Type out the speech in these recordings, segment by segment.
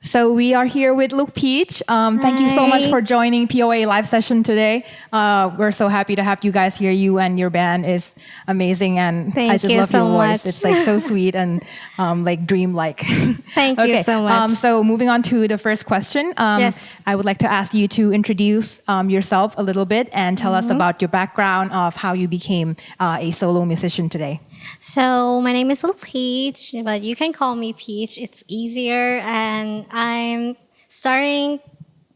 So we are here with Lukpeach. Thank you so much for joining PoA live session today. We're so happy to have you guys here. You and your band is amazing, and I just love your voice. It's like so sweet and like dreamlike. Thank you so much. So moving on to the first question, Yes. I would like to ask you to introduce yourself a little bit and tell us about your background of how you became a solo musician today. So my name is Lukpeach, but you can call me Peach. It's easier, and I'm starting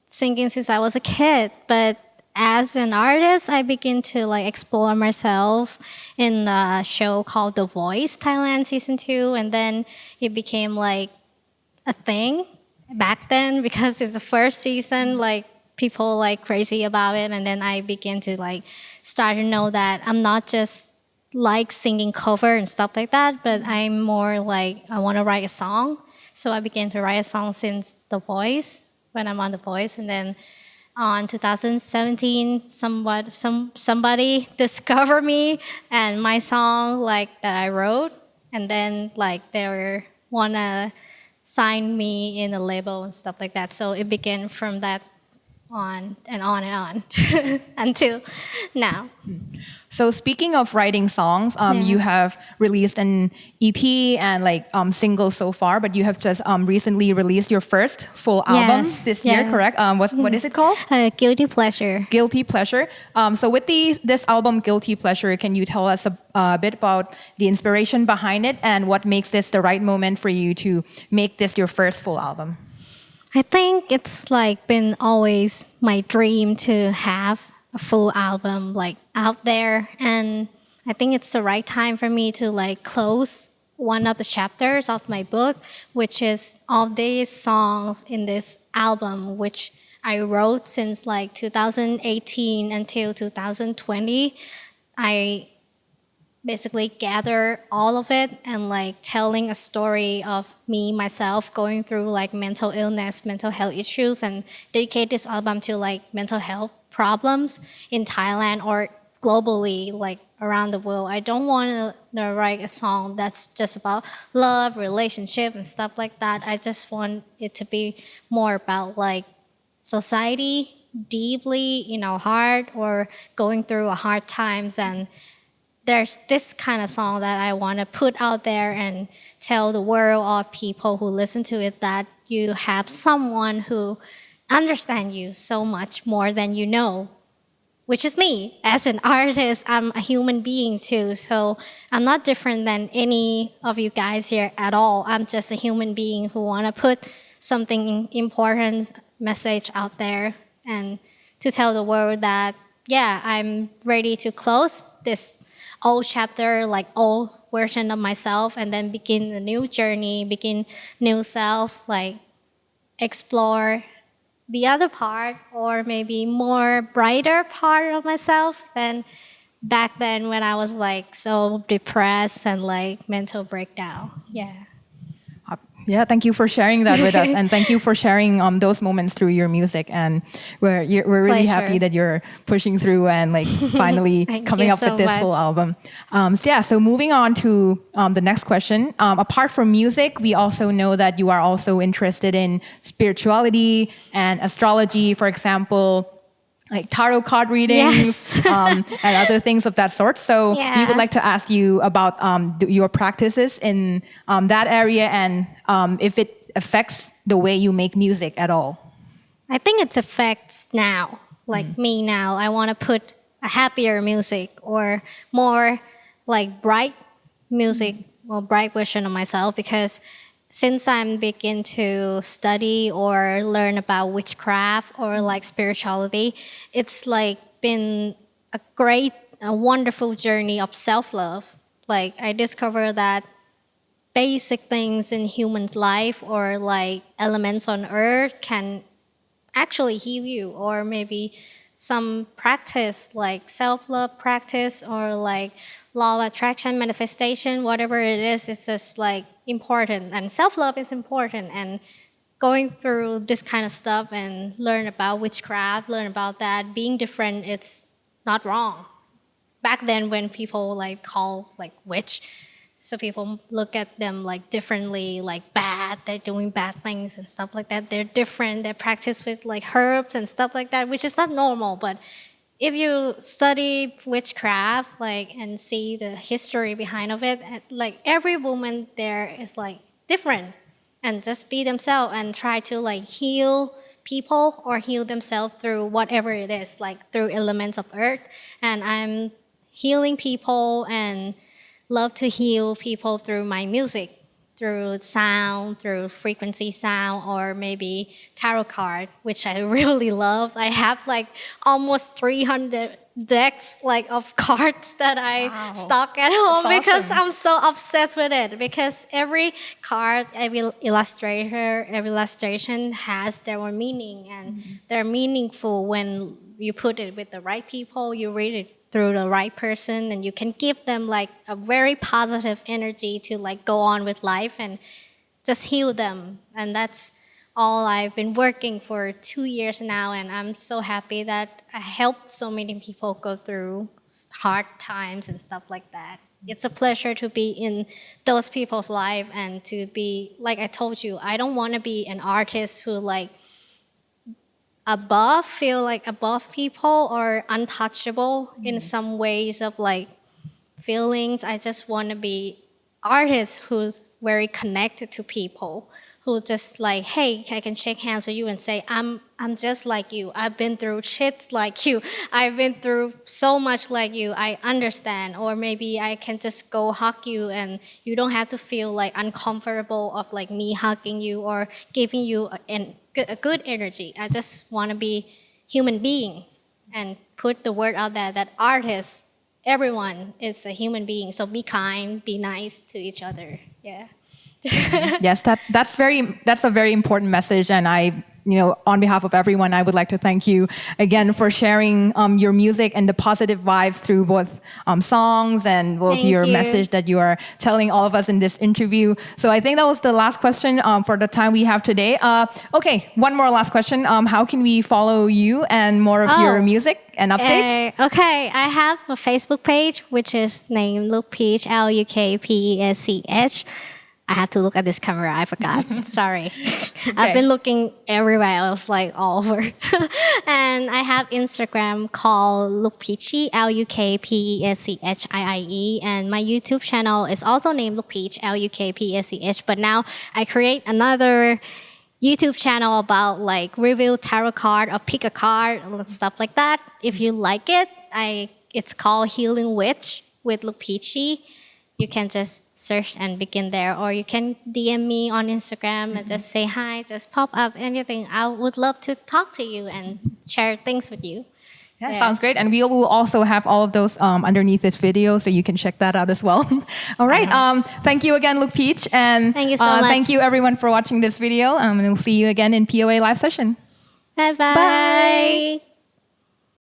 singing since I was a kid. But as an artist, I begin to like explore myself in a show called The Voice Thailand season 2, and then it became like a thing back then because it's the first season. Like people like crazy about it, and then I began to like start to know that I'm not just like singing cover and stuff like that, but I'm more like I want to write a song. So I began to write a song since The Voice, when I'm on The Voice, and then on 2017, somebody discovered me and my song like that I wrote, and then like they wanna sign me in a label and stuff like that. So it began from that on and on and on until now. So speaking of writing songs, you have released an EP and like singles so far, but you have just recently released your first full album this year, correct? What is it called? Guilty Pleasure. Guilty Pleasure. So with this album, Guilty Pleasure, can you tell us a bit about the inspiration behind it and what makes this the right moment for you to make this your first full album? I think it's like been always my dream to have a full album like out there, and I think it's the right time for me to like close one of the chapters of my book, which is all these songs in this album which I wrote since like 2018 until 2020. I basically gather all of it and like telling a story of me myself going through like mental illness, mental health issues, and dedicate this album to like mental health problems in Thailand or globally, like around the world. I don't want to write a song that's just about love, relationship, and stuff like that. I just want it to be more about like society deeply in our heart or going through a hard times. And there's this kind of song that I want to put out there and tell the world or people who listen to it that you have someone who understands you so much more than you know, which is me. As an artist, I'm a human being too, so I'm not different than any of you guys here at all. I'm just a human being who want to put something important message out there and to tell the world that, yeah, I'm ready to close this old chapter, like old version of myself, and then begin a new journey, begin new self, like explore the other part or maybe more brighter part of myself than back then when I was like so depressed and like mental breakdown. Yeah, thank you for sharing that with us, and thank you for sharing those moments through your music. And we're really happy that you're pushing through and like finally coming up with this whole album. So moving on to the next question. Apart from music, we also know that you are also interested in spirituality and astrology, for example, like tarot card readings and other things of that sort. So we would like to ask you about your practices in that area and if it affects the way you make music at all. I think it affects now, like me now. I want to put a happier music or more like bright music or bright version of myself, because since I'm begin to study or learn about witchcraft or like spirituality, it's like been a wonderful journey of self-love. Like I discovered that basic things in human life or like elements on earth can actually heal you, or maybe some practice like self-love practice or like law of attraction manifestation, whatever it is, it's just like important, and self-love is important. And going through this kind of stuff and learn about witchcraft, learn about that being different, it's not wrong. Back then when people like call like witch, So people look at them like differently, like bad, they're doing bad things and stuff like that. They're different, they practice with like herbs and stuff like that, which is not normal. But if you study witchcraft, like, and see the history behind of it, like every woman there is like different, and just be themselves and try to like heal people or heal themselves through whatever it is, like through elements of earth. And I'm healing people and love to heal people through my music, through sound, through frequency sound, or maybe tarot card, which I really love. I have like almost 300 decks like of cards that I stock at home because I'm so obsessed with it. Because every card, every illustration has their own meaning, and they're meaningful when you put it with the right people, you read it through the right person, and you can give them like a very positive energy to like go on with life and just heal them. And that's all I've been working for 2 years now, and I'm so happy that I helped so many people go through hard times and stuff like that. It's a pleasure to be in those people's life, and to be, like I told you, I don't want to be an artist who like feel like above people or untouchable in some ways of like feelings. I just want to be artist who's very connected to people, who just like, hey, I can shake hands with you and say, I'm just like you. I've been through shit like you. I've been through so much like you. I understand. Or maybe I can just go hug you, and you don't have to feel like uncomfortable of like me hugging you or giving you a good energy. I just want to be human beings and put the word out there that artists, everyone is a human being. So be kind, be nice to each other. Yeah. Yes, that's a very important message, and on behalf of everyone, I would like to thank you again for sharing your music and the positive vibes through both songs and both your message that you are telling all of us in this interview. So I think that was the last question for the time we have today. Okay, one more last question. How can we follow you and more of your music and updates? Okay, I have a Facebook page which is named Lukpeach, Lukpeach. I have to look at this camera. I forgot. Sorry. Okay. I've been looking everywhere else, like all over. And I have Instagram called Lukpeachie, Lukpeschii. And my YouTube channel is also named Lukpeach, Lukpesch. But now I create another YouTube channel about like review tarot card or pick a card and stuff like that. If you like it, it's called Healing Witch with Lukpeachie. You can just search and begin there, or you can DM me on Instagram and just say hi, just pop up anything. I would love to talk to you and share things with you. Yeah, sounds great. And we will also have all of those underneath this video, so you can check that out as well. All right. Thank you again, Lukpeach. And thank you so much. Thank you everyone for watching this video. And we'll see you again in PoA live session. Bye-bye. Bye.